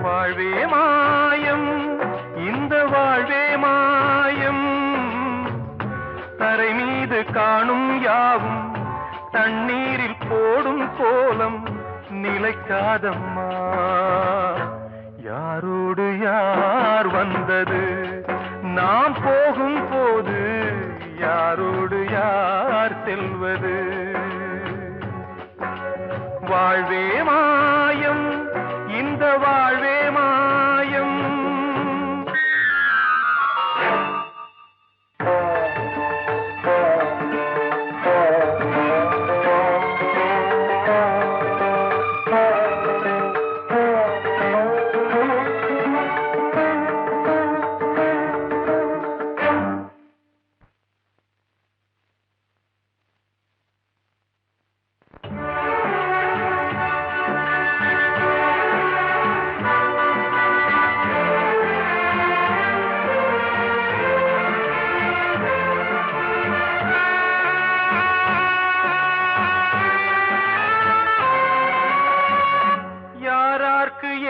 வாழ்வே மாயம், இந்த வாழ்வே மாயம். தரை மீது காணும் யாவும் தண்ணீரில் போடும் கோலம் நிலைக்காதம்மா. யாரோடு யார் வந்தது நாம் போகும் போது, யாரோடு யார் செல்வது? வாழ்வே மாயம், இந்த வாழ்வே மாயம்.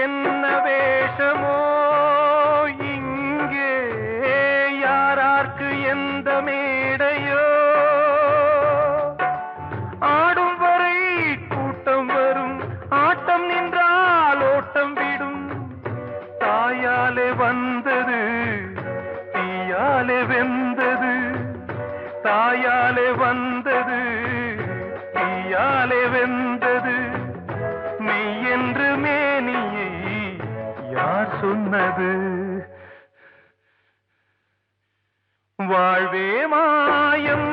என்ன வேஷமோ இங்கே, யாரார்க்கு எந்த மேடையோ, ஆடும் வரை கூட்டம் வரும், ஆட்டம் நின்றால் ஓட்டம் விடும். தாயாலே வந்தது தீயாலே வெந்தது, தாயாலே வந்தது தீயாலே வெந்தது. மெய் என்று மேனியை யார் சொன்னது? வாழ்வே மாயம்,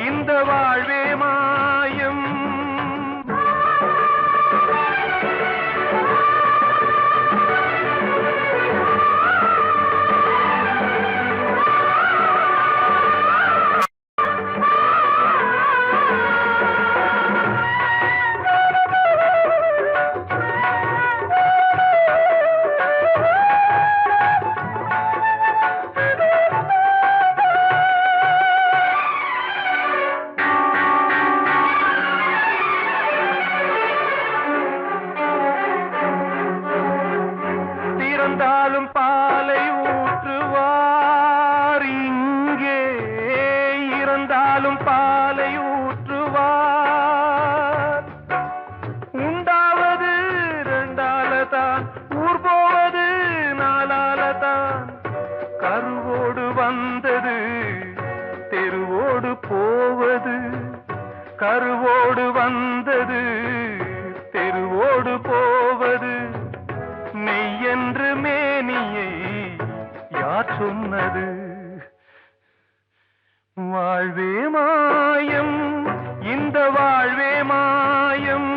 இந்த வாழ்வே மாயம். இறந்தாலும் பாலை ஊற்றுவார் இங்கே, இறந்தாலும் பாலை ஊற்றுவார். உண்டாவது ரெண்டாலதான், ஊர் போவது நாலாலதான். கருவோடு வந்தது தெருவோடு போவது, கருவோடு வந்தது தெருவோடு போவது. மெய் என்று மேனியை யார் சொன்னது? வாழ்வே மாயம், இந்த வாழ்வே மாயம்.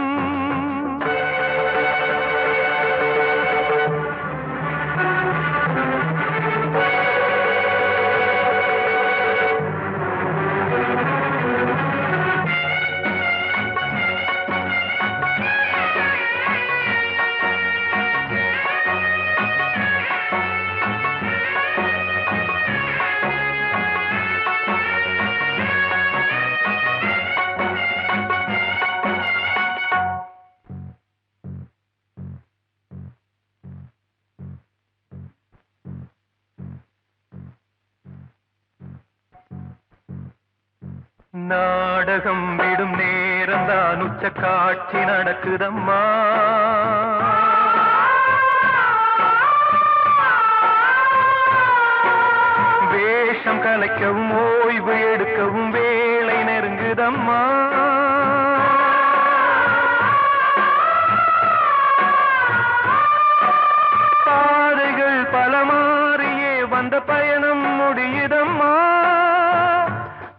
நாடகம் விடும் நேரம்தான் உச்ச காட்சி நடக்குதம்மா. வேஷம் கலைக்கவும் ஓய்வு எடுக்கவும் வேளை நெருங்குதம்மா. பாதைகள் பல மாறியே வந்த பயணம் முடியுதம்மா.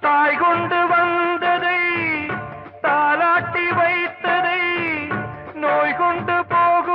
தாய் கொண்டு வந்ததை தாலாட்டி வைத்ததை நோய் கொண்டு போகும்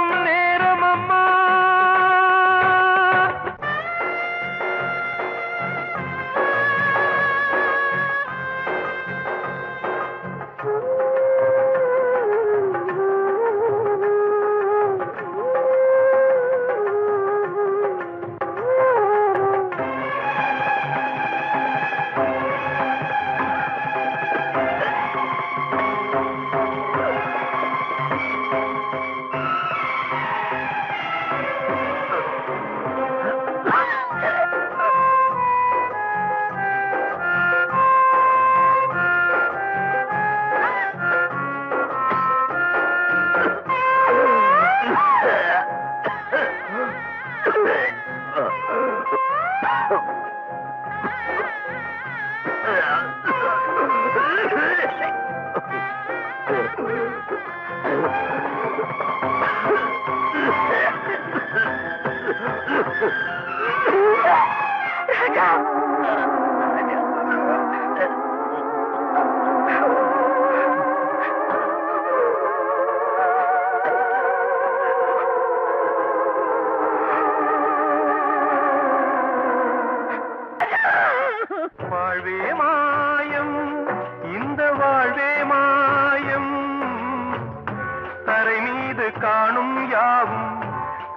யாவும்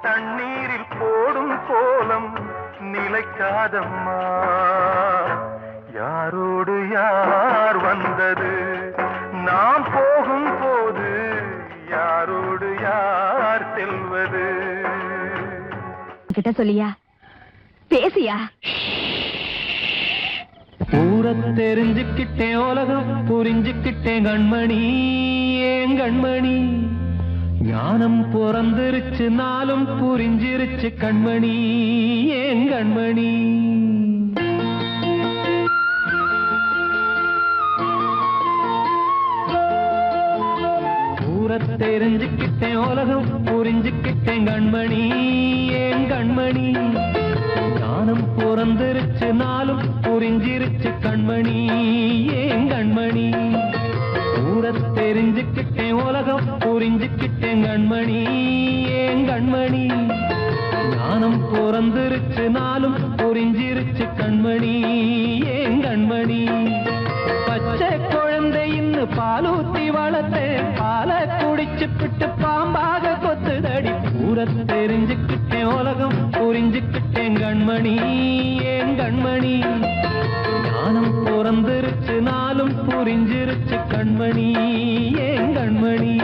தண்ணீரில் போடும் கோலம் நிலைக்காதம்மா. யாரோடு யார் வந்தது நாம் போகும் போது, யாரோடு யார் செல்வது? கிட்ட சொல்லியா, பேசியா? ஊரை தெரிஞ்சுக்கிட்டேன், உலகம் புரிஞ்சுக்கிட்டேன் கண்மணி, ஏன் கண்மணி. ஞானம் பிறந்திருச்சு, நாளும் புரிஞ்சிருச்சு கண்மணி, ஏன் கண்மணி. ஊரை தெரிஞ்சுக்கிட்டேன், உலகம் புரிஞ்சுக்கிட்டேன் கண்மணி, ஏன் கண்மணி. ஞானம் பிறந்திருச்சு, நாளும் புரிஞ்சிருச்சு கண்மணி, ஏன் கண்மணி. ஊரை தெரிஞ்சுக்கிட்டேன், உலகம் புரிஞ்சுக்கிட்டேன் கண்மணி, ஏன் கண்மணி. ஞானம் பிறந்திருச்சு, நாளும் புரிஞ்சிருச்சு கண்மணி, ஏன் கண்மணி. பச்சை குழந்தை இன்னும் பாலூத்தி வளர்த்தேன், பாலை குடிச்சு பிட்டு பாம்பாக கொத்துதடி. ஊரை தெரிஞ்சுக்கிட்டேன், உலகம் புரிஞ்சுக்கிட்டேன் கண்மணி, ஏன் கண்மணி. ஞானம் பிறந்திருச்சு, நாளும் புரிஞ்சிருச்சு கண்மணி, ஏன் கண்மணி.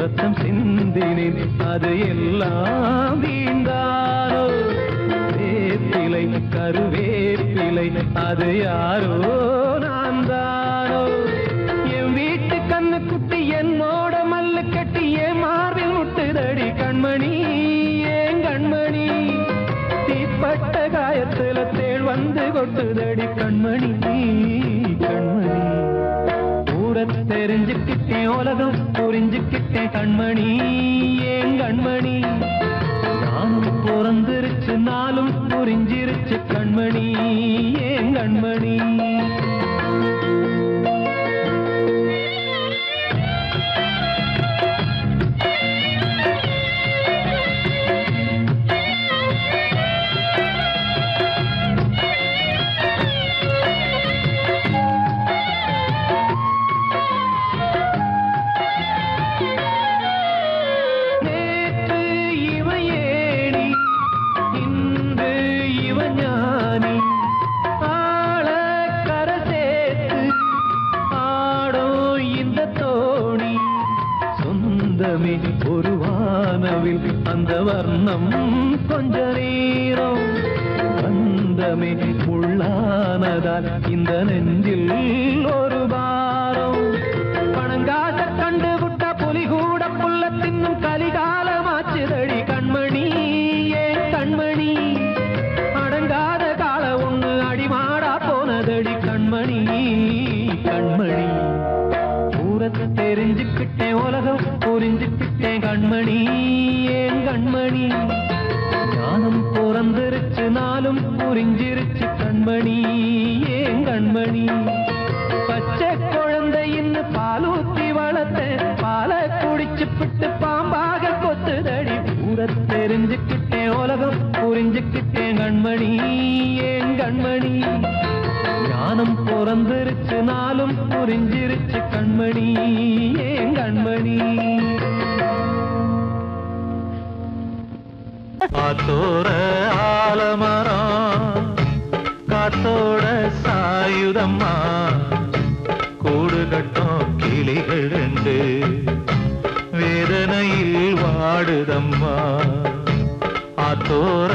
ரத்தம் சிந்தினேன், அது எல்லாம் வீண்டானோ. வேப்பிலை கருவேப்பிலை, அது யாரோ நான் தானோ. என் வீட்டு கண்ணு குட்டி என்னோட மல்லு கட்டி என் மார்பில் முட்டுதடி கண்மணி, ஏன் கண்மணி. தீப்பட்ட காயத்துல தேள் வந்து கொட்டுதடி கண்மணி, கண்மணி. ஊரை தெரிஞ்சுக்கிட்டேன், உலகம் புரிஞ்சுக்கிட்டேன் கண்மணி, ஏன் கண்மணி. ஞானம் பிறந்திருச்சு, நாளும் புரிஞ்சிருச்சு கண்மணி, ஏன் கண்மணி. ஒரு வானவில் அந்த வர்ணம் கொஞ்ச நேரம் பந்தமே உள்ளானதால் இந்த நெஞ்சில் ஒரு பாரம். பணங்காச கண்டு விட்ட புலி கூட புல்ல தின்னும் கலிகாலமாச்சுதடி கண்மணி, ஏன் கண்மணி. அடங்காத கால ஒண்ணு அடிமாடா போனதடி கண்மணி, கண்மணி. ஊரை தெரிஞ்சுக்கிட்டேன், உலகம் புரிஞ்சுக்கிட்டேன் கண்மணி, ஏன் கண்மணி. ஞானம் பிறந்திருச்சு, நாளும் புரிஞ்சிருச்சு கண்மணி, ஏன் கண்மணி. பச்சை குழந்தை இன்னும் பாலூத்தி வளர்த்தேன், பாலை குடிச்சு பிட்டு பாம்பாக கொத்துதடி. ஊரை தெரிஞ்சுக்கிட்டேன், உலகம் புரிஞ்சுக்கிட்டேன் கண்மணி, ஏன் கண்மணி. ஞானம் பிறந்திருச்சு, நாளும் புரிஞ்சிருச்சு கண்மணி, ஏன் கண்மணி. காத்தோர ஆலமரம் காத்தோட சாயுதம்மா, கூடு கட்டும் கிளிகள் ரெண்டு வேதனையில் வாடுதம்மா. ஆத்தோர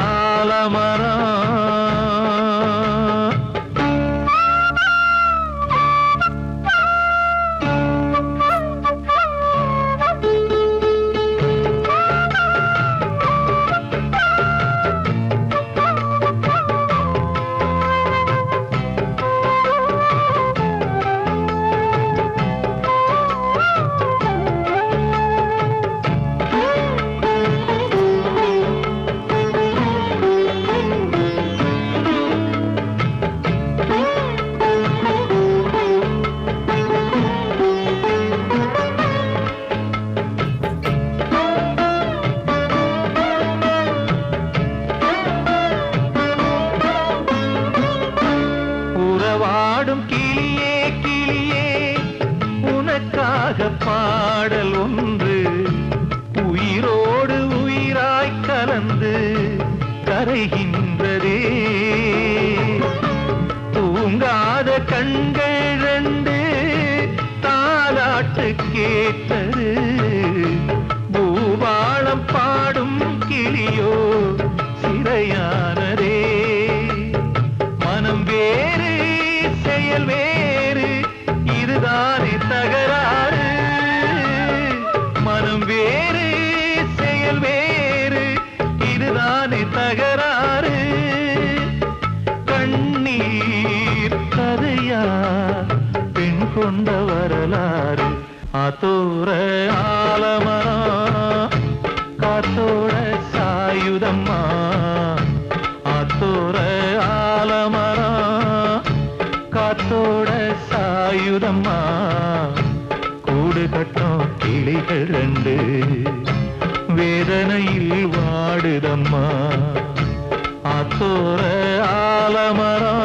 ஆலமரம் பாடும் கிளியே கிளியே உனக்காக பாடல் ஒன்று உயிரோடு உயிராய் கலந்து கரைகின்றதே. தூங்காத கண்கள் ரெண்டு தாலாட்டு கேட்டது. பூபாளம் பாடும் கிளியோ சிறையானதே. மனம் வேறு செயல் வேறு இதுதானே தகராறு. மனம் வேறு செயல் வேறு இதுதானே தகராறு. கண்ணீர் கதையா பெண் கொண்ட வரலாறு. ஆத்தோர ஆலமரம் காத்தோட சாயுதம்மா. ஆத்தோர ஆலமரம் காத்தோட சாயுதம்மா. கூடு கட்டும் கிளிகள் ரெண்டு வேதனையில் வாடுதம்மா. ஆத்தோர ஆலமரம்.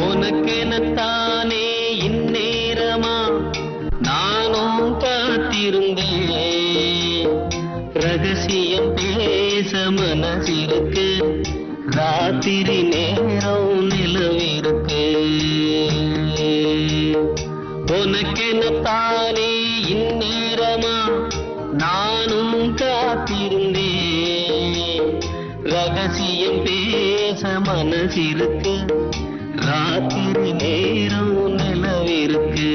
உனக்கெனத்தானே இந்நேரமா நானும் காத்திருந்தேன். ரகசியம் பேச மனசிருக்கு ராத்திரி நேரம் நிலவிருக்கு. உனக்கெனத்தானே இந்நேரமா நானும் காத்திருந்தேன். ரகசியம் பேச மனசிருக்கு ராத்திரி நேரம் நிலவிருக்கு.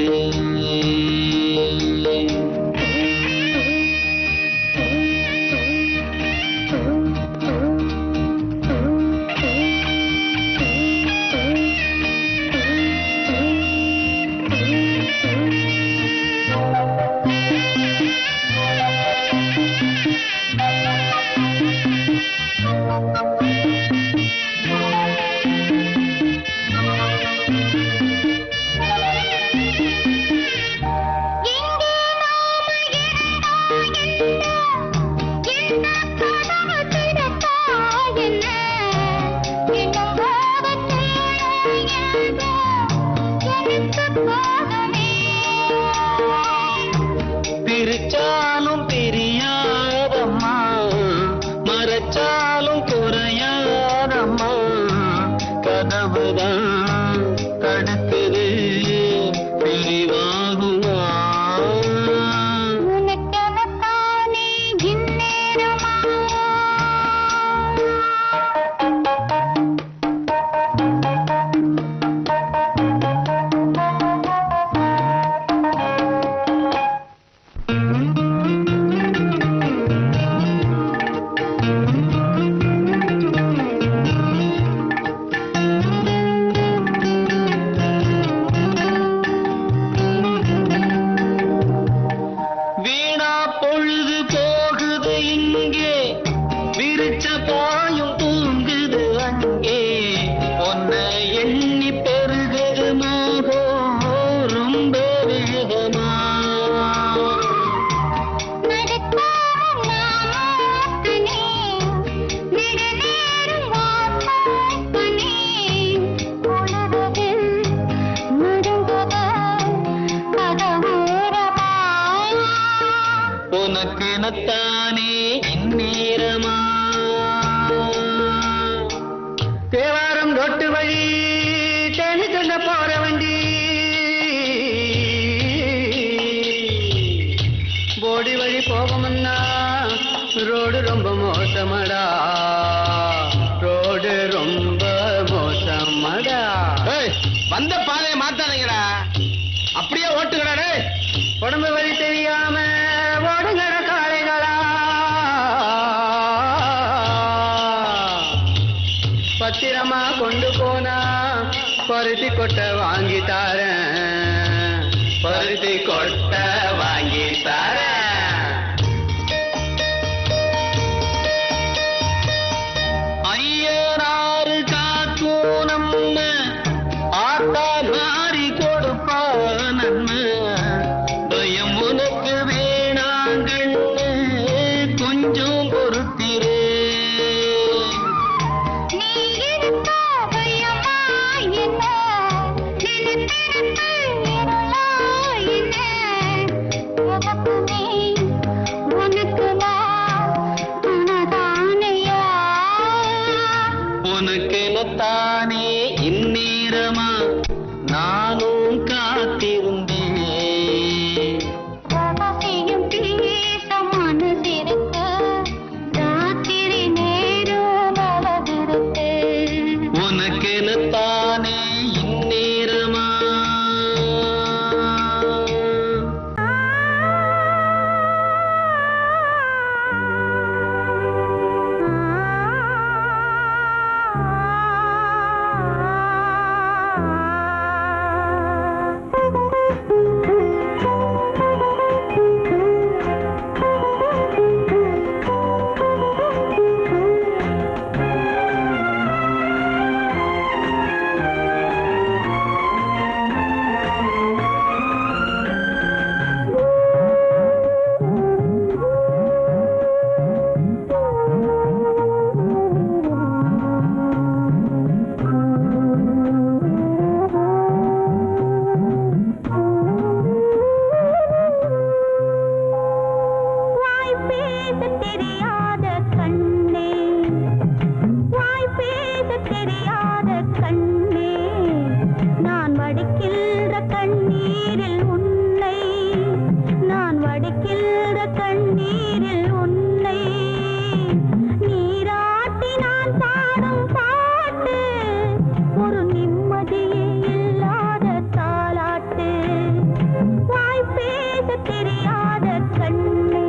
பிரிச்சாலும் பிரியாதம்மா மறைச்சாலும் குறையாதம்மா. கதவுதான் தடுக்குது பிரிவாகுமா. உனக்கெனத்தானே இந்நேரமா. வீணா பொழுது போகுது இங்கே விரிச்ச பாயும் தூங்குது அங்கே. உன்னை எண்ணி பெருகுது மோகம் ரொம்ப வேகமா. உனக்கெனத்தானே இந்நேரமா. தேவாரம் ரொட்டு வழி தேனி சொல்ல போற வண்டி. போடி வழி போகமுன்னா ரோடு ரொம்ப மோசமடா. ரோடு ரொம்ப மோசமடா. வந்த பாதையை மாத்தாதீங்கடா. அப்படியே ஓட்டுங்கடா. உடம்பு வழி தெரியாம ஓடுங்கட காளைகளா. பத்திரமா கொண்டு போனா பருத்தி கொட்டை வாங்கி தாரேன். பருத்தி கொட்டை வாங்கி தாரேன். தெரியாத கண்ணே, வாய் பேச தெரியாத கண்ணே, நான் வடிக்கின்ற கண்ணீரில் உன்னை, நான் வடிக்கின்ற கண்ணீரில் உன்னை, நீராட்டி நான் பாடும் பாட்டு ஒரு நிம்மதியே இல்லாத தாலாட்டு, வாய் பேச தெரியாத கண்ணே.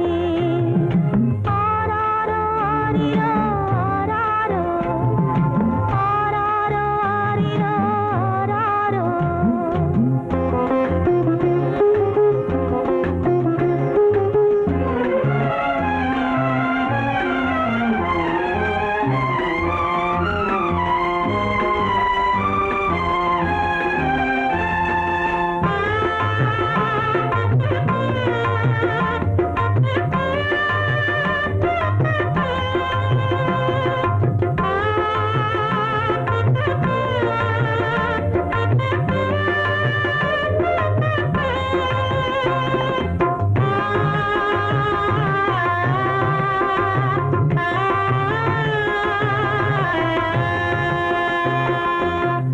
ஆராரோ ஆரிரோ ஆராரோ, ஆராரோ ஆரிரோ ஆராரோ.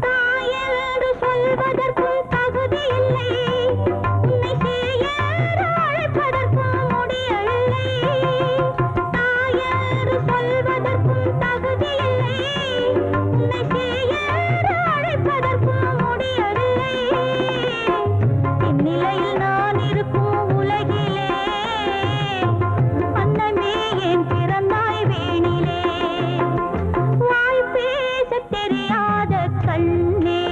தாயென்று சொல்வதற்கும் தகுதி இல்லை, உன்னை சேயென்று அழைப்பதற்கும் முடியவில்லை. தாயென்று சொல்வதற்கும் தகுதி இல்லை, உன்னை சேயென்று அழைப்பதற்கும் முடியவில்லை. இந்நிலையில் நான் இருக்கும் உலகிலே அன்னமே ஏன் பிறந்தாய் வேணிலே, வாய் பேச தெரியாத கண்ணே,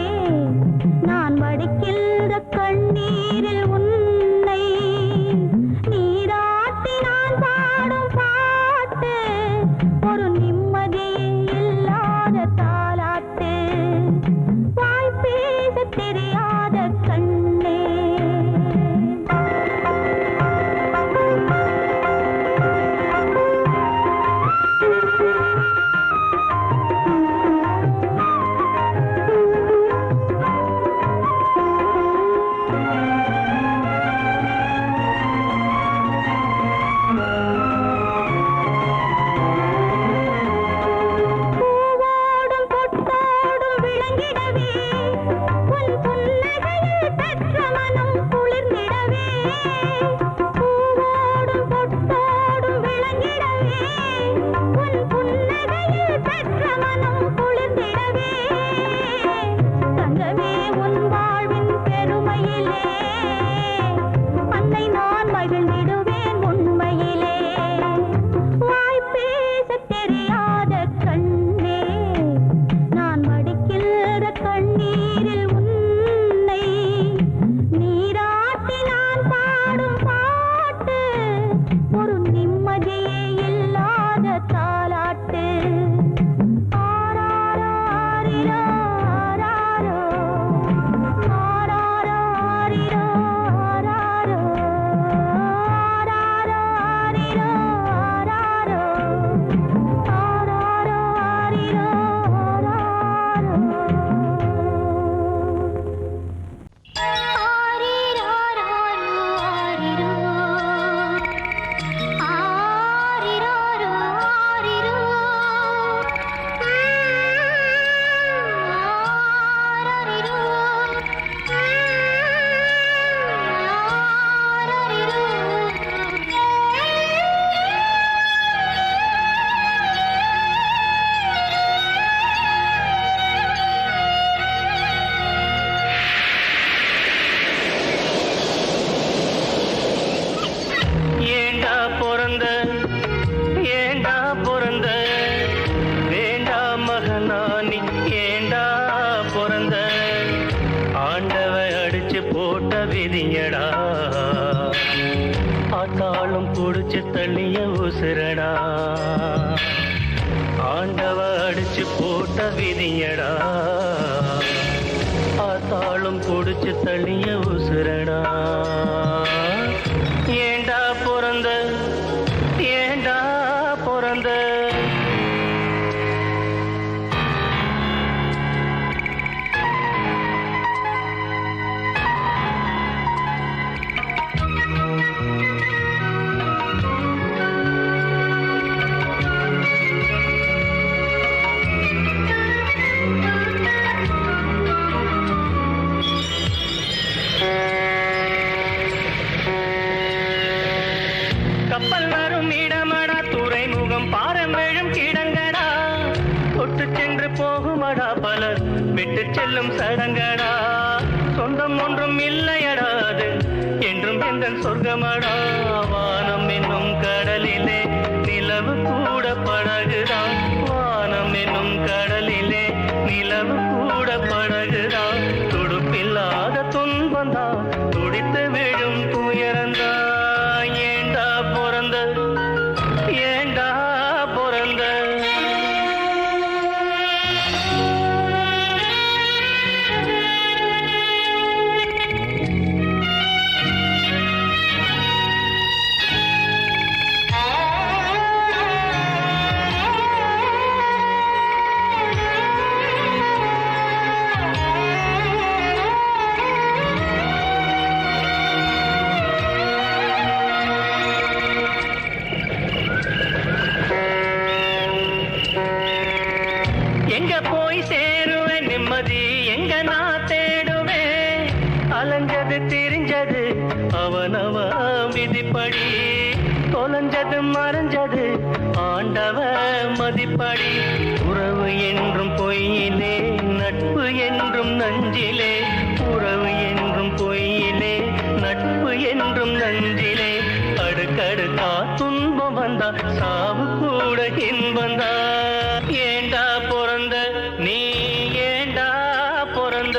நான் வடிக்கின்ற கண்ணீரில் உன்னை, நீராட்டி நான் பாடும் பாட்டு ஒரு நிம்மதியே இல்லாத தாலாட்டு, வாய் பேச தெரியாத கண்ணே. பூவோடும் பொட்டோடும் விளங்கிடவே, உன் புன்னகையில் பெற்ற மனம் குளிர்ந்திடவே, பூவோடும் பொட்டோடும் விளங்கிடவே, உன் புன்னகையில் பெற்ற மனம் குளிர்ந்திடவே, தங்கமே உன் வாழ்வின் பெருமையிலே அன்னை நான் மகிழ்ந்திடுவேன் உண்மையிலே, வாய் பேச தெரியாத கண்ணே, நான் வடிக்கின்ற கண்ணீரில் உன்னை, நீராட்டி நான் பாடும் பாட்டு ஒரு நிம்மதியே இல்லாத தாலாட்டு. ஆராரோ ஆரிரோ ஆராரோ, ஆராரோ ஆரிரோ ஆராரோ, ஆராரோ ஆரிரோ ஆராரோ, ஆராரோ ஆரிரோ ஏண்டா பிறந்த ஏண்டா பிறந்த வேண்டா மகனானி ஏண்டா பிறந்த ஆண்டவ அடிச்சு போட்ட விதியடா ஆத்தாளும் புடிச்சு தள்ளிய உசுரடா ஆண்டவ அடிச்சு போட்ட விதியடா ஆத்தாளும் புடிச்சு தள்ளிய உசுரடா ஏண்டா பிறந்த ஏண்டா பிறந்த கப்பல் வரும் இடமடா துறைமுகம் பாரம்பெழும் கிடங்கடா தொட்டு சென்று போகுமடா பலர் விட்டு செல்லும் சடங்கடா சொந்தம் ஒன்றும் இல்லையடா அது என்றும் எங்கள் சொர்க்கமடா வானம் என்னும் கடலிலே நிலவு கூட படகுதான் வானம் என்னும் கடலிலே நிலவு கூட படகுதான் துடுப்பில்லாத துன்பந்தான் துடித்து விழும் துயரந்தா ஏண்டா பிறந்த ஏண்டா பிறந்த எங்க போய் சேருவேன் நிம்மதி எங்க நான் தேடுவேன் அலைஞ்சது திரிஞ்சது அவனவ விதிப்படி தொலைஞ்சது மறைஞ்சது ஆண்டவ மதிப்படி உறவு என்றும் பொய்யிலே நட்பு என்றும் நஞ்சிலே உறவு என்றும் பொய்யிலே நட்பு என்றும் நஞ்சிலே அடுக்கடுக்கா துன்பம் வந்தா சாவு கூட இன்பந்தா ஏண்டா பிறந்த நீ ஏண்டா பிறந்த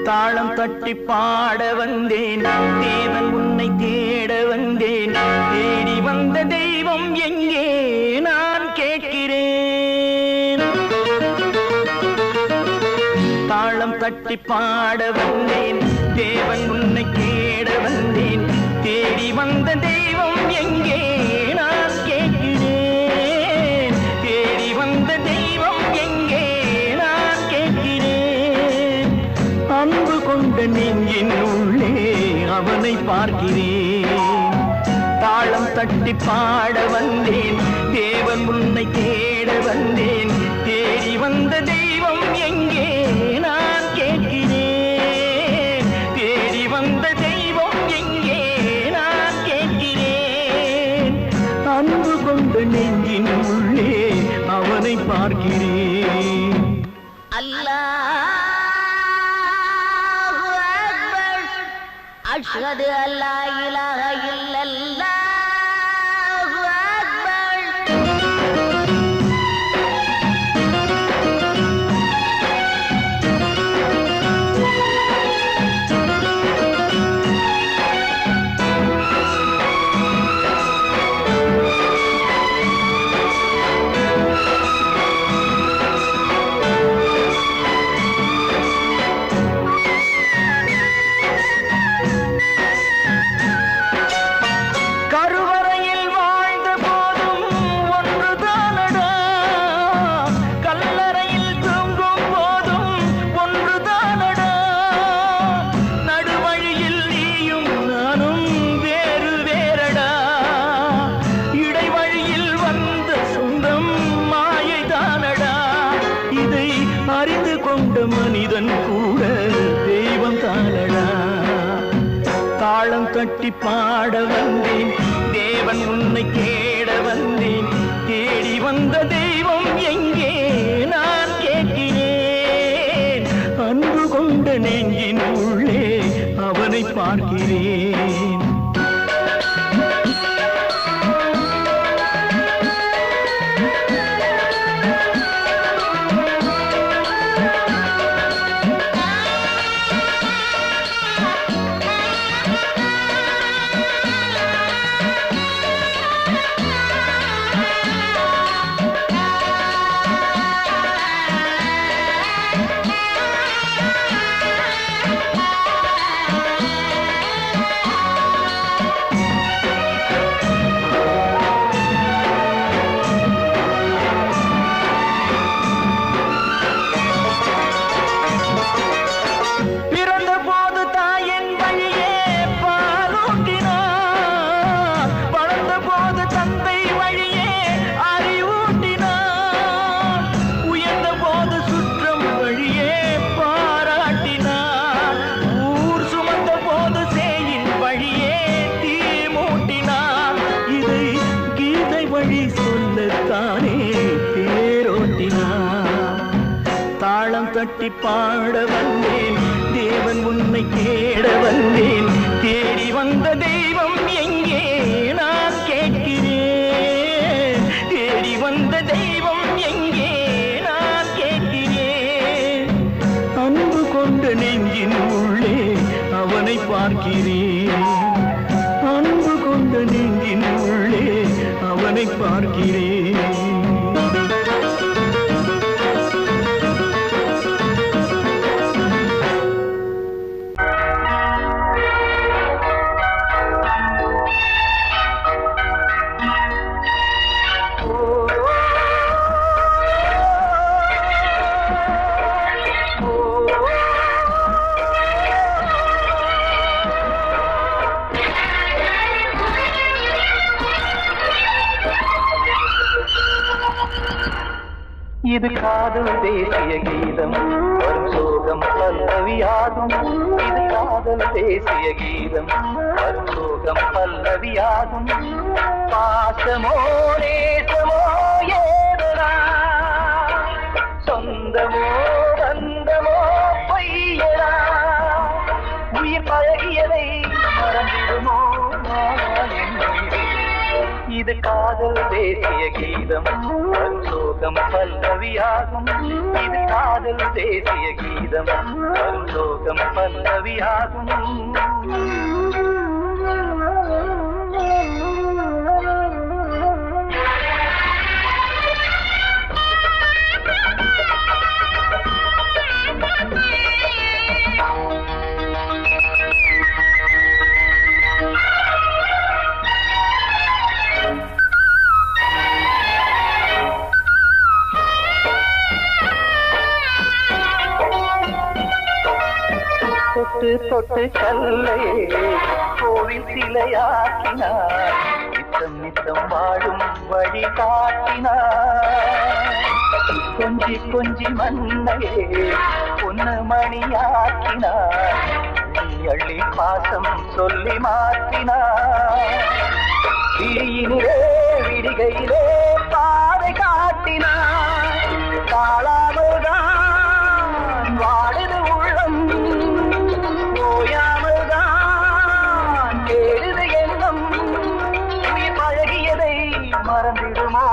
தாளம் தட்டி பாட வந்தேன் தேவன் உன்னை தேட வந்தேன் தேடி வந்த தெய்வம் எங்கே நான் கேட்கிறேன் தாளம் தட்டி பாட வந்தேன் தேவன் உன்னை தேட வந்தேன் தேடி வந்த தெய்வம் எங்கே நான் கேட்கிறேன் தேடி வந்த தெய்வம் எங்கே நான் கேட்கிறேன் அன்பு கொண்ட நெஞ்சின் உள்ளே அவனை பார்க்கிறேன் தாளம் தட்டி பாட வந்தேன் தேவன் உன்னை தேட வந்தேன் தேடி வந்த தெய்வம் எங்கே நான் கேட்கிறேன் தேடி வந்த தெய்வம் எங்கே நான் கேட்கிறேன் அன்பு கொண்ட நெஞ்சின் உள்ளே அவனை பார்க்கிறேன் அல்லாஹு அக்பர் அஷ்ஹது அல்லா இலாஹ இல்லல்லாஹு அக்பர் கருவறையில் வாழ்ந்த போதும் ஒன்றுதானடா கல்லறையில் தூங்கும் போதும் ஒன்றுதானடா நடுவழியில் நீயும் நானும் வேறு வேறடா இடைவழியில் வந்த சொந்தம் மாயைதானடா இதை அறிந்து கொண்ட மனிதன் கூட தெய்வம் தானடா தாளம் தட்டி பாட வந்தேன் தேவன் உன்னை தேட வந்தேன் தேடி வந்த தெய்வம் எங்கே நான் கேட்கிறேன் அன்பு கொண்ட நெஞ்சின் உள்ளே அவனை பார்க்கிறேன் பிறந்த போது தாயின் வழியே பாலூட்டினார் வளர்ந்த போது தந்தை வழியே அறிவூட்டினார் உயர்ந்த போது சுற்றம் வழியே பாராட்டினார் ஊர் சுமந்த போது சேயின் வழியே தீ மூட்டினார் இதை கீதை வழி சொல்லத்தானே தேரோட்டினார் தாளம் தட்டி பாட வந்தேன் தேவன் உன்னை தேட வந்தேன் தேடி வந்த தெய்வம் எங்கே நான் கேட்கிறேன் தேடி வந்த தெய்வம் எங்கே நான் கேட்கிறேன் அன்பு கொண்ட நெஞ்சின் உள்ளே அவனை பார்க்கிறேன் அன்பு கொண்ட நெஞ்சின் உள்ளே அவனை பார்க்கிறேன் இது காதல் தேசிய கீதம் வரும் சோகம் பல்லவியாகும் இது காதல் தேசிய கீதம் வரும் சோகம் பல்லவியாகும் பாசமோ நேசமோ ஏதனா சொந்தமோ பந்தமோ பொய்யனா உயிர் பழகியதை மறந்திடுமோ இது காதல் தேசிய கீதம் வரும் சோகம் பல்லவியாகும் இது காதல் தேசிய கீதம் வரும் சோகம் பல்லவியாகும் தொட்டு தொட்டு கல்லையே கோவில் சிலையாக்கினார் நித்தம் நித்தம் வாழும் வழி காட்டினார் கொஞ்சி கொஞ்சி மண்ணையே பொன்னு மணியாக்கினார் அள்ளி பாசம் சொல்லி மாற்றினார் தீயினிலே விடிகையிலே பாதை காட்டினார் காளாமல்தான் வாடுது உள்ளம் ஓயாமல்தான் கேடுது எண்ணம் உயிர் பழகியதை மறந்திடுமோ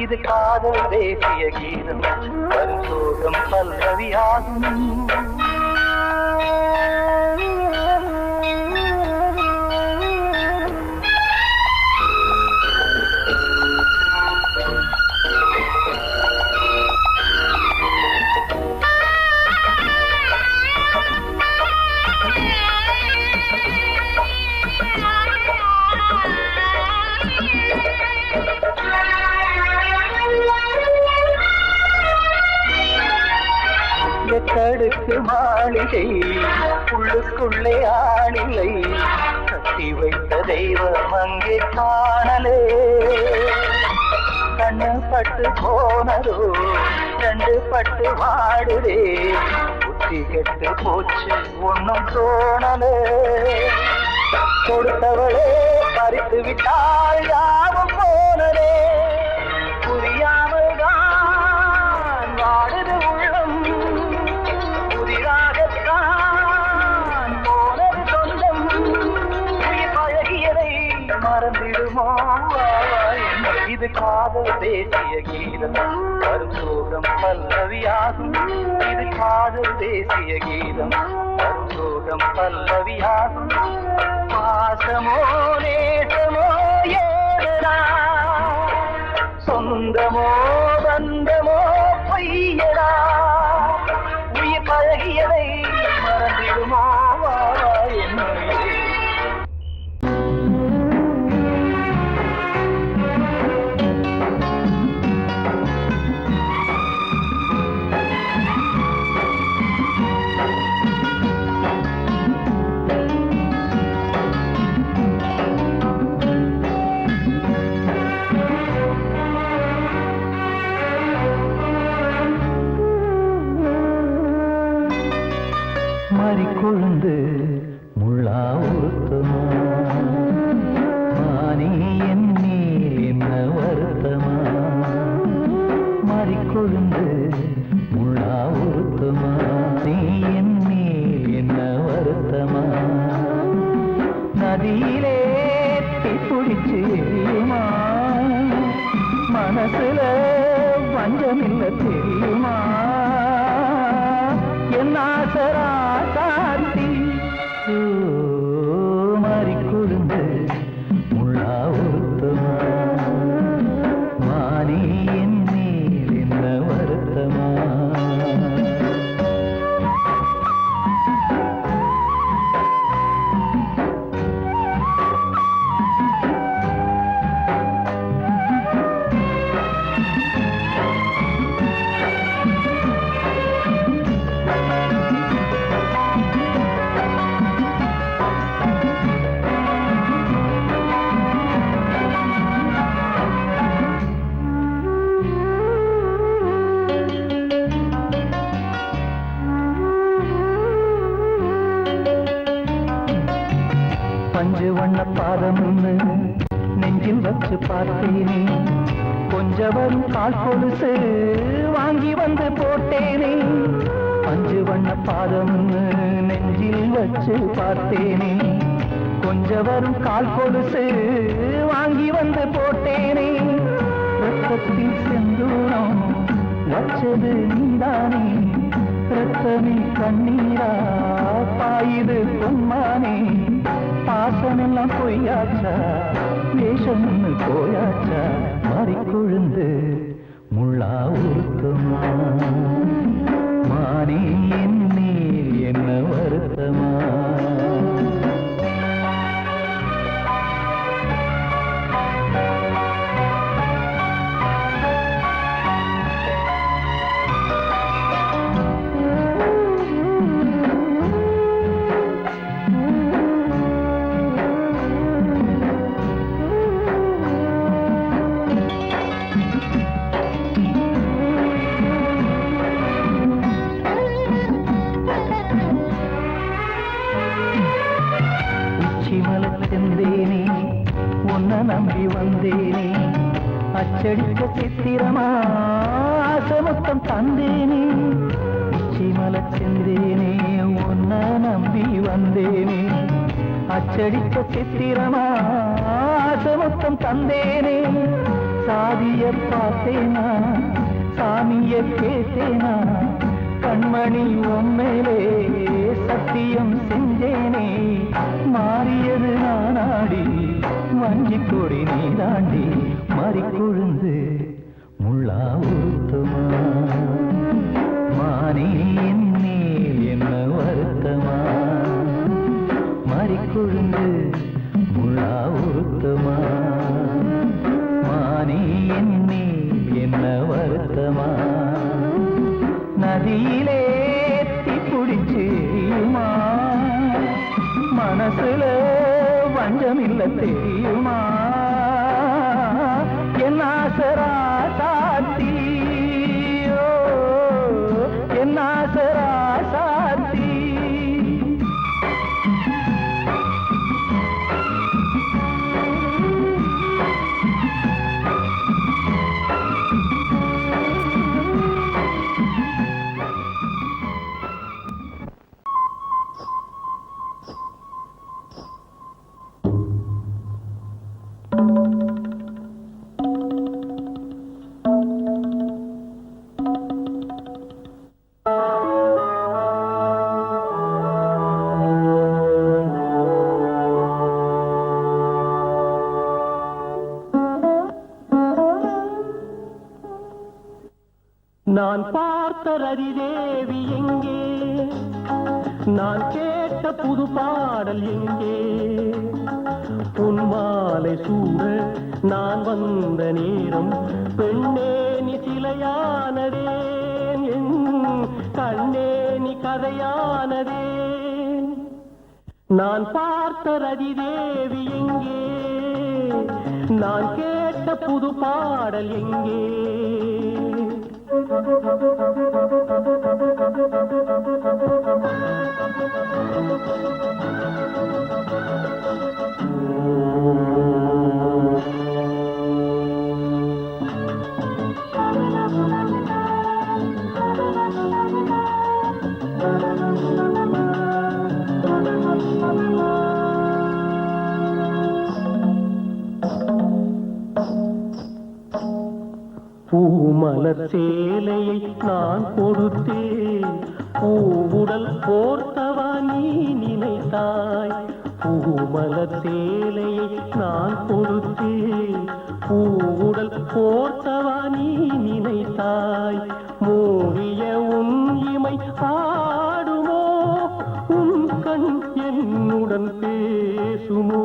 இது காதல் தேசிய கீதம் வரும் சோகம் பல்லவியாகும் கடுக்கு மாளிகை உள்ளுக்குள்ளே ஆணில்லை கட்டி வைத்த தெய்வம் அங்கே காணலே கண்ணு பட்டு போனதோ ரெண்டு பட்டு வாடுதே புத்தி கெட்டு போச்சு ஒன்னும் தோணலே கொடுத்தவளே பறித்து விட்டால் யாவும் போனதே புரியாமல் தான் வாடுது உள்ளம் புதிராகத்தான் போனது சொந்தம் உயிர் பழகியதை மறந்திடுமோ இது காதல் தேசிய கீதம் வரும் சோகம் பல்லவியாகும் இது காதல் தேசிய கீதம் வரும் சோகம் பல்லவியாகும் பாசமோ நேசமோ ஏதா சொந்தமோ பந்தமோ பொய்யடா உயிர் பழகியதை மறந்திடுமோ என்னுயிரே கொழுந்து முள்ளா உறுத்தமா மானே என் மேல் என்ன வருத்தமா மாறிக்கொழுந்து முள்ளா உறுத்தமா நீ என் மேல் என்ன வருத்தமா நதியிலே பிடிச்சு எரியுமா மனசுல வஞ்சமில்ல தெரியுமா என் ஆசரா காட்டி மாறிக்கொழுந்து முள்ளா உறுத்தமா மானே என் மேல் என்ன வருத்தமா பஞ்சு வண்ண பாதம்னு நெஞ்சில் வச்சு பார்த்தேனே கொஞ்சம் வரும் கால் கொலுசு வாங்கி வந்து போட்டேனே பஞ்சு வண்ண பாதம்னு நெஞ்சில் வச்சு பார்த்தேனே கொஞ்ச வரும் கால் கொலுசு வாங்கி வந்து போட்டேனே ரத்தத்தில் செந்தூரம் வச்சது நீதானே ரத்தமே கண்ணீரா பாயுது பொன்மானே பாசமெல்லாம் பொய்யாச்சா வேஷம்னு போயாச்சா மாறி கொழுந்து முள்ளா உருத்தமா மானே என் மேல் என்ன வருத்தமா செந்தேனே உன்னை நம்பி வந்தேனே அச்சடிக்க சித்திரமா ஆசமொத்தம் தந்தேனே உச்சிமல செந்தேனே உன்னை நம்பி வந்தேனே அச்சடிக்க சித்திரமா ஆசமொத்தம் தந்தேனே சாதிய பார்த்தேனா சாமிய கேட்டேனா கண்மணி உம்மேலே சத்தியம் செஞ்சேனே மாறியது நானாடி வஞ்சி கொடி நீதாண்டி மாறி கொழுந்து முள்ளா உருத்தமா மானே என் மேல் என்ன வருத்தமா மாறி கொழுந்து முள்ளா உருத்தமா மானே என் மேல் என்ன வருத்தமா நதியிலே பிடிச்சியுமா மனசுல வஞ்சமில்ல தெரியுமா என்ன ஆசரா சாத்தியோ என்ன ஆசரா சாத்தி நான் பார்த்த ரதிதேவி எங்கே நான் கேட்ட புது பாடல் எங்கே உன் மாலை சூட நான் வந்த நேரம் பெண்ணே நீ சிலையானதே கண்ணே நீ கதையானதே நான் பார்த்த ரதிதேவி எங்கே நான் கேட்ட புது பாடல் எங்கே பூமலர் சேலையை நான் கொடுத்தேன் பூவுடல் போர்த்தவா நீ நினைத்தாய் பூமலர் சேலையை நான் கொடுத்தேன் பூவுடல் போர்த்தவா நீ நினைத்தாய் மூடிய உன் இமை ஆடுமோ உன் கண் என்னுடன் பேசுமோ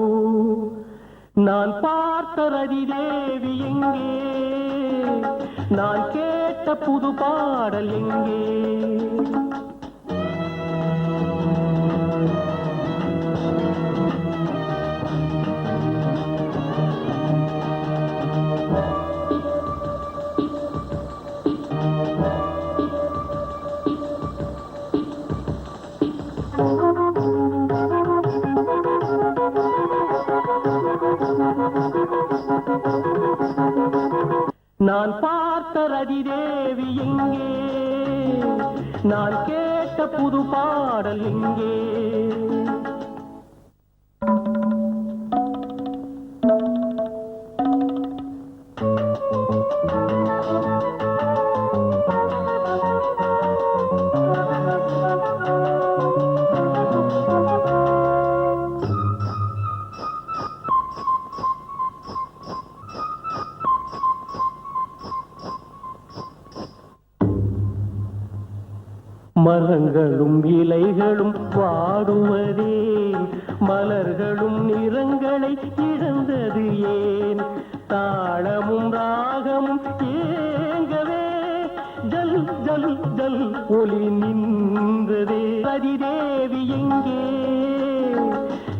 நான் பார்த்த ரதிதேவி எங்கே நான் கேட்ட புது பாடல் எங்கே நான் பார்த்த ரதிதேவி எங்கே நான் கேட்ட புது பாடல் எங்கே மரங்களும் இலைகளும் வாடுவதே, மலர்களும் நிறங்களை இழந்தது ஏன்? தாளமும் ராகமும் ஏங்கவே ஜல் ஜல் ஜல் ஒளி நின்றதே. அதிதேவி எங்கே?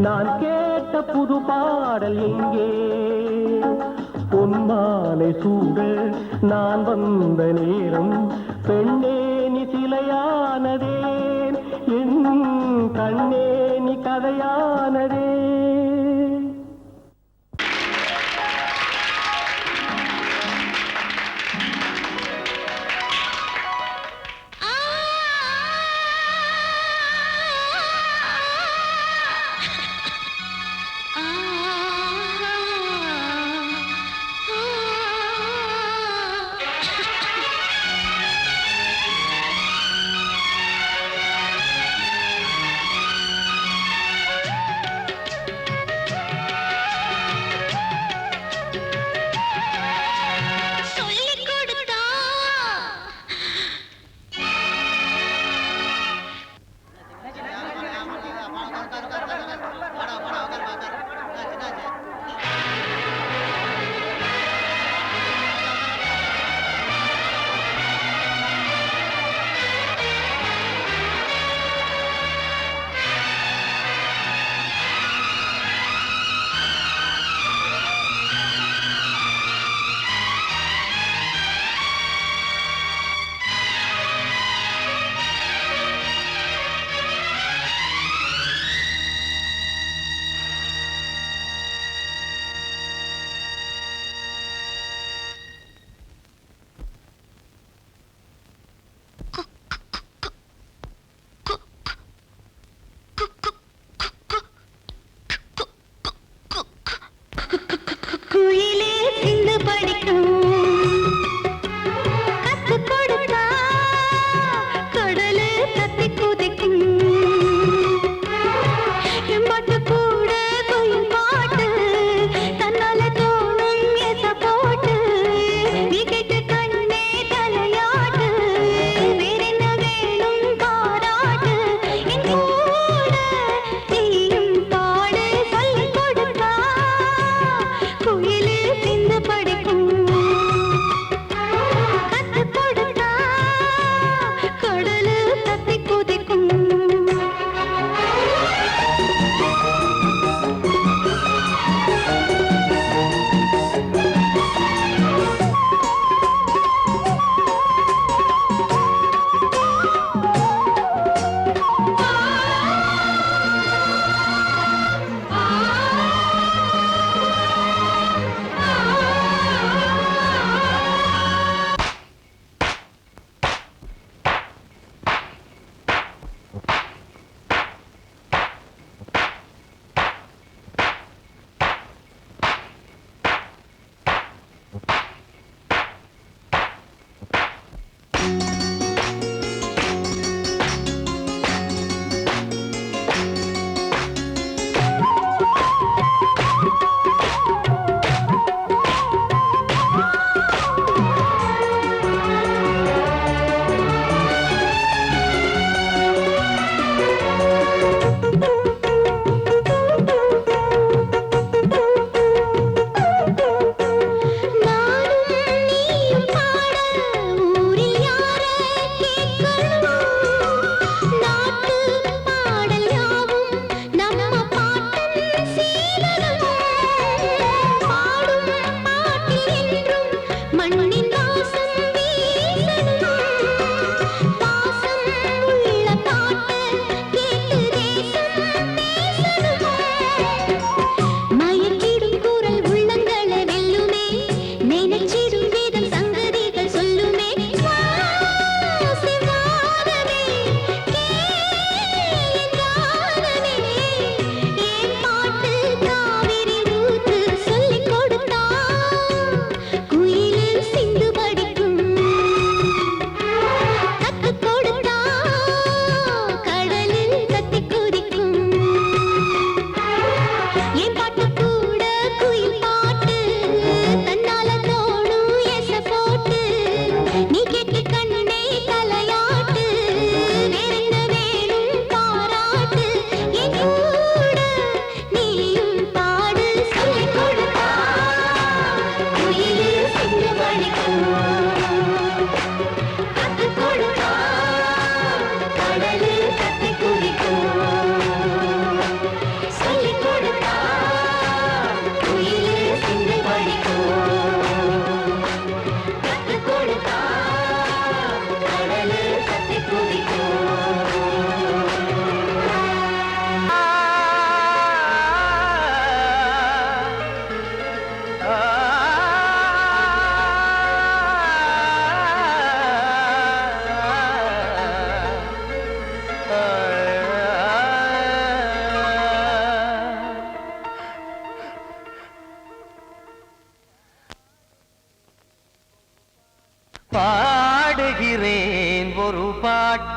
நான் கேட்ட புது பாடல் எங்கே? பொன்மாலை சூட நான் வந்த நேரம் பெண்ணே நீ சிலையானதேன், என் கண்ணே நீ கதையானதே.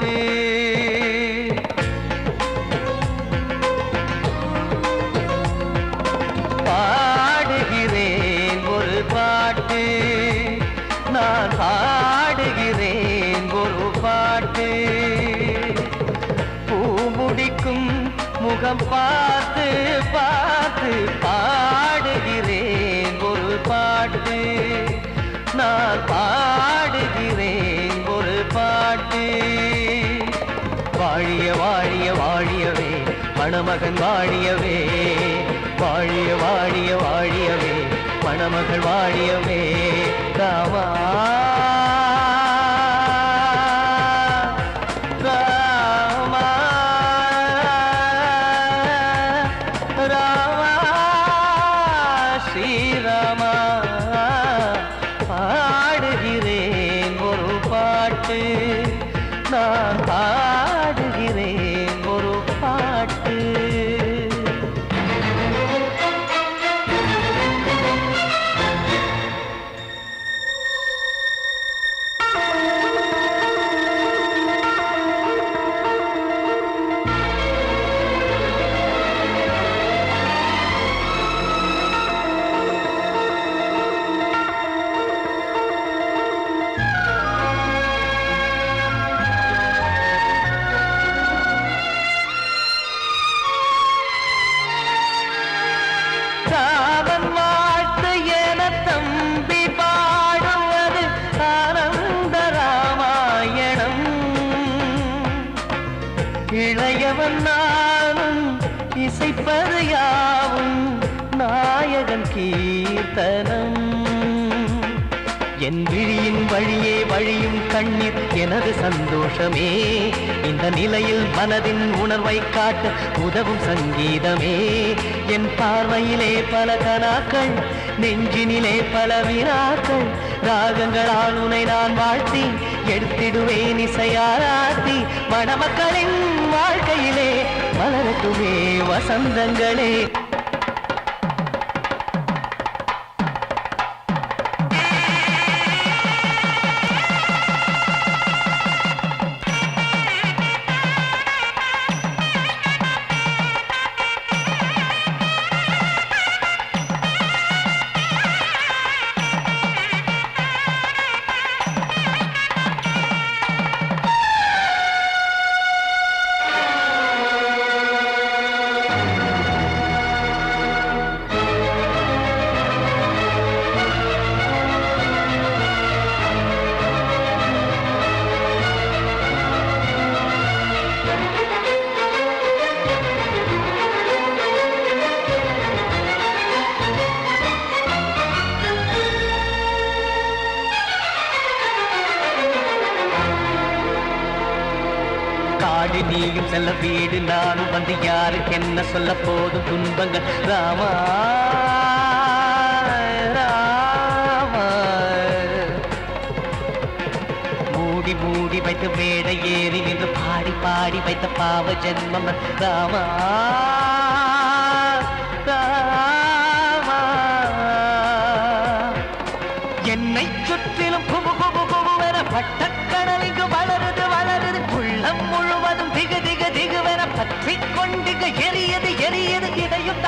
பாட்டு பாடுகிறேன் ஒரு பாட்டு நான் பாடுகிறேன் ஒரு பாட்டு பூ முடிக்கும் முகம் பார்த்து பார்த்து பாடுகிறேன் ஒரு பாட்டு நான் பாடுகிறேன் ஒரு பாட்டு வாழிய வாழிய வாழியவே மணமகன் வாழியவே வாழிய வாழிய வாழியவே மணமகள் வாழியவே ராமா ராமா ராமா ஸ்ரீராமா பாடுகிறேன் ஒரு பாட்டு நான் பாடுகிறேன் ஒரு பாட்டு ராமன் வாழ்த்து என தம்பி பாடுவது ஆனந்த ராமாயணம் இளையவன் நானும் இசைப்பது யாவும் நாயகன் கீர்த்தனம் என் விழியின் வழியே வழியும் கண்ணீர் எனது சந்தோஷமே இந்த நிலையில் மனதின் உணர்வை காட்ட உதவும் சங்கீதமே என் பார்வையிலே பல கனாக்கள் நெஞ்சினிலே பல வினாக்கள் ராகங்களால் உனை நான் வாழ்த்தி எடுத்திடுவேன் இசையாராத்தி மணமக்களின் வாழ்க்கையிலே மலரட்டுமே வசந்தங்களே காடு நீயும் செல்ல வீடு நானும் வந்து யாருக்கு என்ன சொல்ல போதும் துன்பங்கள் ராமா ராமா மூடி மூடி வைத்த மேடை ஏறி நின்று பாடி பாடி வைத்த பாவ ஜென்மம் ராமா ராமா என்னை சுற்றிலும் குபு குபு குபுவென பட்டக்கடல் இங்கு வளருது வளருது உள்ளம் முழுவதும் திகு திகு திகுவென பற்றிக் கொண்டு எரியது எரியது இதையும்